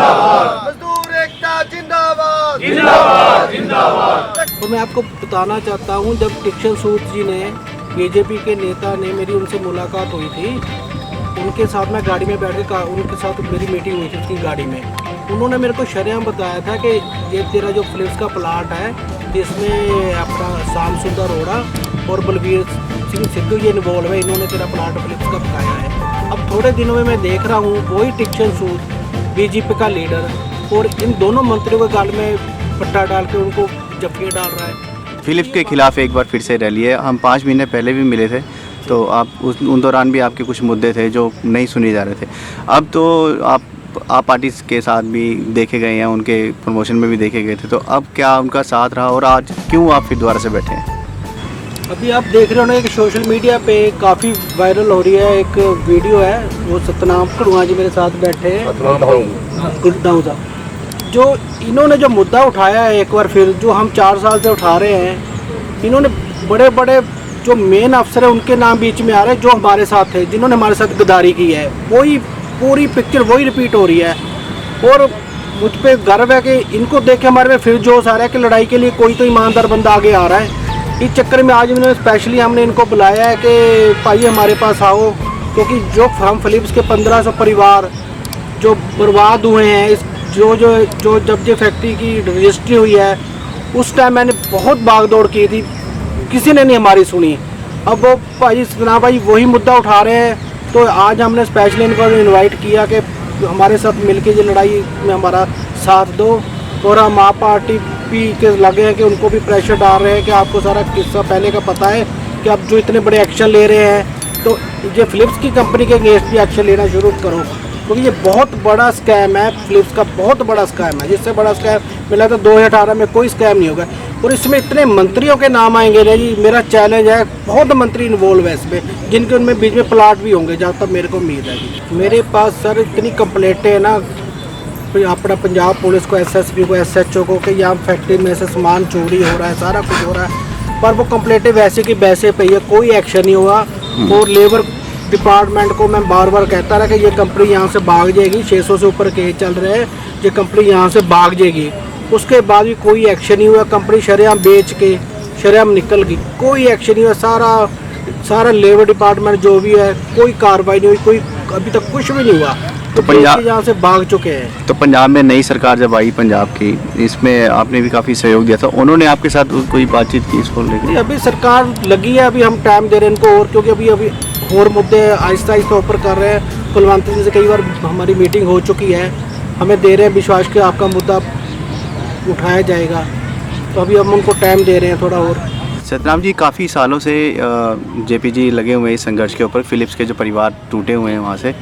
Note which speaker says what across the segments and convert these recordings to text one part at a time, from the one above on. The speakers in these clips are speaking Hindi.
Speaker 1: मजदूर एकता जिंदाबाद जिंदाबाद जिंदाबाद। तो मैं आपको बताना चाहता हूँ, जब दीक्षित सूद जी ने, बीजेपी के नेता ने, मेरी उनसे मुलाकात हुई थी, उनके साथ मैं गाड़ी में बैठ के उनके साथ मेरी मीटिंग हुई थी उसकी गाड़ी में। उन्होंने मेरे को शरेआम बताया था कि ये तेरा जो फिलिप्स का प्लाट है, इसमें अपना श्याम सुंदर अरोड़ा और बलबीर सिंह सिद्धू ये इन्वॉल्व है, इन्होंने तेरा प्लाट फिलिप्स का पकाया है। अब थोड़े दिनों में मैं देख रहा हूँ वही दीक्षित सूद बीजेपी का लीडर और इन दोनों मंत्रियों के गाल में पट्टा डाल के उनको जफ्फियाँ डाल रहा है।
Speaker 2: फिलिप्स के खिलाफ एक बार फिर से रैली है। हम 5 महीने पहले भी मिले थे, तो आप उन दौरान भी आपके कुछ मुद्दे थे जो नहीं सुने जा रहे थे। अब तो आप पार्टी के साथ भी देखे गए हैं, उनके प्रमोशन में भी देखे गए थे, तो अब क्या उनका साथ रहा और आज क्यों आप फिर दोबारा से बैठे हैं?
Speaker 1: अभी आप देख रहे हो ना, एक सोशल मीडिया पे काफ़ी वायरल हो रही है एक वीडियो है, वो सतनाम कड़ुआ जी मेरे साथ बैठे हैं, जो इन्होंने जो मुद्दा उठाया है एक बार फिर, जो हम 4 साल से उठा रहे हैं, इन्होंने बड़े बड़े जो मेन अफसर है उनके नाम बीच में आ रहे हैं, जो हमारे साथ थे, जिन्होंने हमारे साथ गद्दारी की है, वही पूरी पिक्चर वही रिपीट हो रही है। और मुझ पे गर्व है कि इनको देख के हमारे में फिर जोश आ रहा है कि लड़ाई के लिए कोई तो ईमानदार बंदा आगे आ रहा है। इस चक्कर में आज इन्होंने स्पेशली हमने इनको बुलाया है कि भाई हमारे पास आओ, क्योंकि जो हम फिलिप्स के 1500 परिवार जो बर्बाद हुए हैं, इस जो जब ये फैक्ट्री की रजिस्ट्री हुई है, उस टाइम मैंने बहुत भागदौड़ की थी, किसी ने नहीं हमारी सुनी। अब वो भाई सतना भाई वही मुद्दा उठा रहे हैं, तो आज हमने स्पेशली इनको इनवाइट किया कि हमारे साथ मिलके ये लड़ाई में हमारा साथ दो। और हम आप पार्टी भी के लगे हैं कि उनको भी प्रेशर डाल रहे हैं कि आपको सारा किस्सा पहले का पता है कि आप जो इतने बड़े एक्शन ले रहे हैं, तो ये फिलिप्स की कंपनी के अगेंस्ट भी एक्शन लेना शुरू करो, क्योंकि ये बहुत बड़ा स्कैम है। फिलिप्स का बहुत बड़ा स्कैम है, जिससे बड़ा स्कैम मिला तो 2018 में कोई स्कैम नहीं होगा। और इसमें इतने मंत्रियों के नाम आएंगे ना जी, मेरा चैलेंज है, बहुत मंत्री इन्वॉल्व है इसमें, जिनके उनमें बीच में प्लाट भी होंगे, जहाँ तक मेरे को उम्मीद है जी। मेरे पास सर इतनी कंप्लेंटें हैं ना अपना पंजाब पुलिस को, SSP को, SHO को, कि यहाँ फैक्ट्री में से सामान चोरी हो रहा है, सारा कुछ हो रहा है, पर वो कंप्लेंटें वैसे की वैसे पे है, कोई एक्शन नहीं हुआ। और लेबर डिपार्टमेंट को मैं बार बार कहता रहा कि ये कंपनी यहाँ से भाग जाएगी, 600 से ऊपर केस चल रहे हैं, ये कंपनी यहाँ से भाग जाएगी। उसके बाद भी कोई एक्शन नहीं हुआ, कंपनी शरेआम बेच के शरेआम निकल गई, कोई एक्शन नहीं हुआ। सारा लेबर डिपार्टमेंट जो भी है, कोई कार्रवाई नहीं हुई, कोई अभी तक कुछ भी नहीं हुआ, तो पंजाब यहाँ से भाग चुके हैं।
Speaker 2: तो पंजाब में नई सरकार जब आई पंजाब की, इसमें आपने भी काफ़ी सहयोग दिया था, उन्होंने आपके साथ कोई बातचीत की इसको लेकर?
Speaker 1: अभी सरकार लगी है, अभी हम टाइम दे रहे हैं इनको, और क्योंकि अभी और मुद्दे आहिस्ता आहिस्ता ऊपर कर रहे हैं। कुलवंत जी से कई बार हमारी मीटिंग हो चुकी है, हमें दे रहे हैं विश्वास कि आपका मुद्दा उठाया जाएगा, तो अभी हम उनको टाइम दे रहे हैं थोड़ा और।
Speaker 2: सतनाम जी, काफ़ी सालों से JP जी लगे हुए हैं इस संघर्ष के ऊपर, फिलिप्स के जो परिवार टूटे हुए हैं वहाँ से,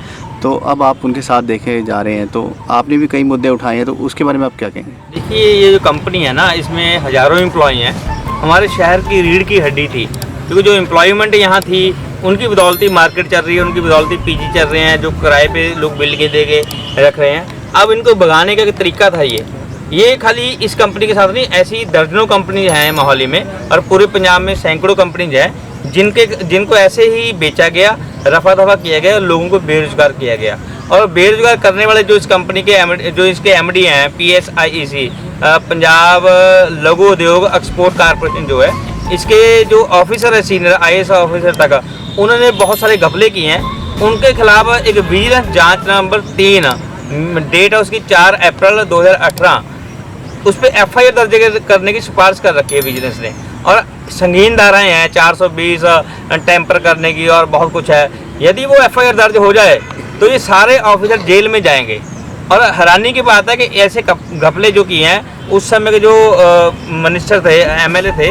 Speaker 2: तो अब आप उनके साथ देखे जा रहे हैं, तो आपने भी कई मुद्दे उठाए हैं, तो उसके बारे में आप क्या कहेंगे?
Speaker 3: देखिए, ये जो कंपनी है ना, इसमें हज़ारों एम्प्लॉई हैं, हमारे शहर की रीढ़ की हड्डी थी, क्योंकि जो एम्प्लॉयमेंट यहाँ थी उनकी बदौलती मार्केट चल रही है, उनकी बदौलती PG चल रहे हैं, जो किराए पे लोग बिल के दे के रख रहे हैं। अब इनको भगाने का तरीका था ये खाली इस कंपनी के साथ नहीं, ऐसी दर्जनों कंपनी हैं मोहाली में, और पूरे पंजाब में सैकड़ों कंपनीज हैं जिनको ऐसे ही बेचा गया, रफा दफा किया गया और लोगों को बेरोजगार किया गया। और बेरोजगार करने वाले जो इस कंपनी के जो इसके MD हैं, PSIEC पंजाब लघु उद्योग एक्सपोर्ट कॉर्पोरेशन जो है, इसके जो ऑफिसर है सीनियर IAS ऑफिसर तक, उन्होंने बहुत सारे घपले किए हैं। उनके खिलाफ एक विजिलेंस जांच नंबर 3 डेट है उसकी 4 अप्रैल 2018, उस पर FIR दर्ज करने की सिफारिश कर रखी है विजिलेंस ने, और संगीन धाराएँ हैं 420 टेम्पर करने की और बहुत कुछ है। यदि वो FIR दर्ज हो जाए तो ये सारे ऑफिसर जेल में जाएंगे। और हैरानी की बात है कि ऐसे घपले जो किए हैं, उस समय के जो मिनिस्टर थे, MLA थे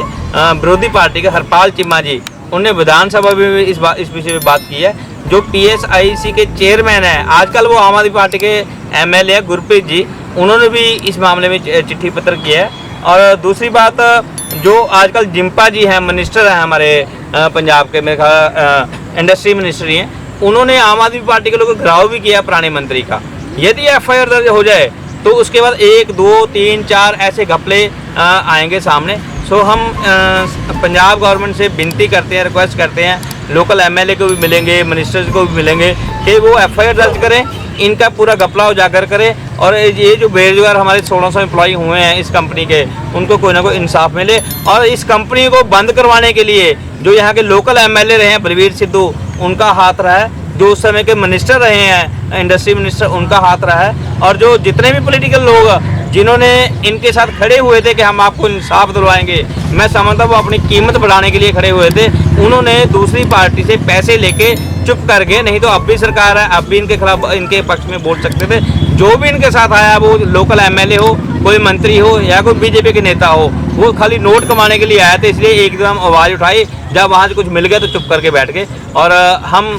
Speaker 3: विरोधी पार्टी के हरपाल चिम्मा जी, उन्होंने विधानसभा में भी इस विषय में बात की है। जो PSIEC के चेयरमैन हैं, आजकल वो आम आदमी पार्टी के MLA है गुरप्रीत जी, उन्होंने भी इस मामले में चिट्ठी पत्र किया है। और दूसरी बात, जो आजकल जिम्पा जी हैं, मिनिस्टर हैं हमारे पंजाब के, मेरे ख्याल इंडस्ट्री मिनिस्टर ही हैं, उन्होंने आम आदमी पार्टी के लोगों को घिराव भी किया पुराने मंत्री का। यदि FIR दर्ज हो जाए तो उसके बाद 1, 2, 3, 4 ऐसे घपले आएंगे सामने। सो हम पंजाब गवर्नमेंट से विनती करते हैं, रिक्वेस्ट करते हैं, लोकल MLA को भी मिलेंगे, मिनिस्टर्स को भी मिलेंगे कि वो FIR दर्ज करें, इनका पूरा घपला उजागर करें और ये जो बेरोजगार हमारे 1600 एम्प्लॉई हुए हैं इस कंपनी के, उनको कोई ना कोई इंसाफ मिले। और इस कंपनी को बंद करवाने के लिए जो यहाँ के लोकल एमएलए रहे हैं बलवीर सिद्धू, उनका हाथ रहा है। जो उस समय के मिनिस्टर रहे हैं, इंडस्ट्री मिनिस्टर, उनका हाथ रहा है। और जो जितने भी पॉलिटिकल लोग जिन्होंने इनके साथ खड़े हुए थे कि हम आपको इंसाफ दिलवाएंगे, मैं समझता वो अपनी कीमत बढ़ाने के लिए खड़े हुए थे। उन्होंने दूसरी पार्टी से पैसे लेके चुप कर गए, नहीं तो अब भी सरकार है, अब भी इनके खिलाफ, इनके पक्ष में बोल सकते थे। जो भी इनके साथ आया, वो लोकल एमएलए हो, कोई मंत्री हो या कोई बीजेपी के नेता हो, वो खाली नोट कमाने के लिए आए थे, इसलिए एकदम आवाज़ उठाई। जब वहाँ से कुछ मिल गया तो चुप करके बैठ गए। और हम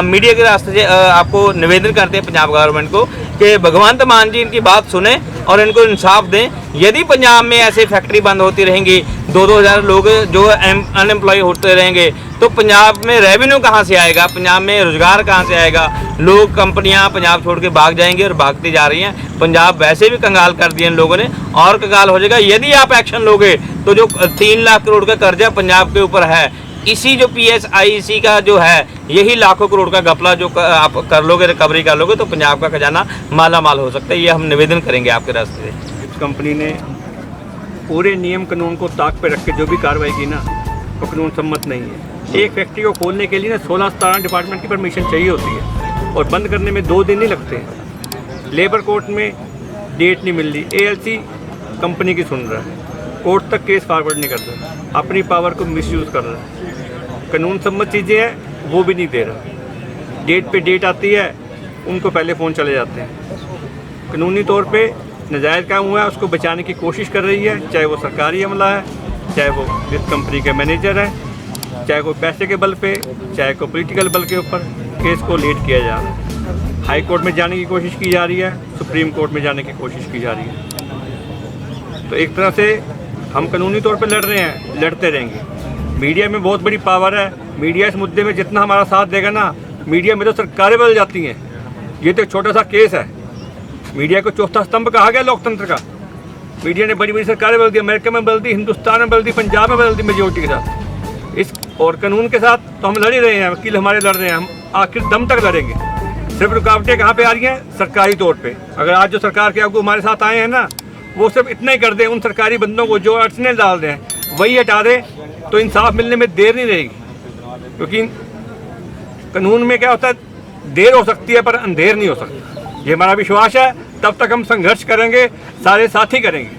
Speaker 3: मीडिया के रास्ते से आपको निवेदन करते हैं पंजाब गवर्नमेंट को कि भगवंत मान जी इनकी बात सुने और इनको इंसाफ दें। यदि पंजाब में ऐसे फैक्ट्री बंद होती रहेंगी, 2-2 हज़ार लोग जो अनएम्प्लॉय होते रहेंगे, तो पंजाब में रेवेन्यू कहाँ से आएगा, पंजाब में रोजगार कहाँ से आएगा। लोग, कंपनियां पंजाब छोड़ के भाग जाएंगे और भागती जा रही हैं। पंजाब वैसे भी कंगाल कर दिया इन लोगों ने, और कंगाल हो जाएगा यदि आप एक्शन लोगे। तो जो 3 लाख करोड़ का कर्जा पंजाब के ऊपर है, इसी जो PSIC का जो है, यही लाखों करोड़ का घपला जो आप कर लोगे, रिकवरी कर लोगे, तो पंजाब का खजाना माला माल हो सकता है। ये हम निवेदन करेंगे आपके रास्ते से।
Speaker 4: इस कंपनी ने पूरे नियम कानून को ताक पे रख के जो भी कार्रवाई की ना, वो कानून सम्मत नहीं है। एक फैक्ट्री को खोलने के लिए ना 16-17 डिपार्टमेंट की परमिशन चाहिए होती है, और बंद करने में 2 दिन नहीं लगते हैं। लेबर कोर्ट में डेट नहीं मिल रही, ALC कंपनी की सुन रहा है, कोर्ट तक केस फॉरवर्ड नहीं कर रहा, अपनी पावर को मिसयूज़ कर रहा है। कानून सम्मत चीज़ें हैं वो भी नहीं दे रहा। डेट पे डेट आती है, उनको पहले फ़ोन चले जाते हैं। कानूनी तौर पे नाजायज़ काम हुआ है, उसको बचाने की कोशिश कर रही है, चाहे वो सरकारी अमला है, चाहे वो इस कंपनी के मैनेजर है, चाहे कोई पैसे के बल पे, चाहे कोई पॉलिटिकल बल के ऊपर केस को लेट किया जा रहा है। हाई कोर्ट में जाने की कोशिश की जा रही है, सुप्रीम कोर्ट में जाने की कोशिश की जा रही है। तो एक तरह से हम कानूनी तौर पे लड़ रहे हैं, लड़ते रहेंगे। मीडिया में बहुत बड़ी पावर है। मीडिया इस मुद्दे में जितना हमारा साथ देगा ना, मीडिया में तो सरकारें बदल जाती हैं। ये तो एक छोटा सा केस है। मीडिया को चौथा स्तंभ कहा गया लोकतंत्र का। मीडिया ने बड़ी बड़ी सरकारें बदल दी, अमेरिका में बदल दी, हिंदुस्तान में बदल दी, पंजाब में बदल दी मेजोरिटी के साथ। इस और कानून के साथ तो हम लड़ ही रहे हैं, वकील हमारे लड़ रहे हैं, हम आखिर दम तक लड़ेंगे। सिर्फ रुकावटें कहाँ पे आ रही हैं? सरकारी तौर पे। अगर आज जो सरकार के आगू हमारे साथ आए हैं ना, वो सिर्फ इतना ही कर दें, उन सरकारी बंदों को जो अड़चनें डाल दें वही हटा दें, तो इंसाफ मिलने में देर नहीं रहेगी। क्योंकि कानून में क्या होता है, देर हो सकती है पर अंधेर नहीं हो सकता। ये हमारा विश्वास है। तब तक हम संघर्ष करेंगे, सारे साथी करेंगे।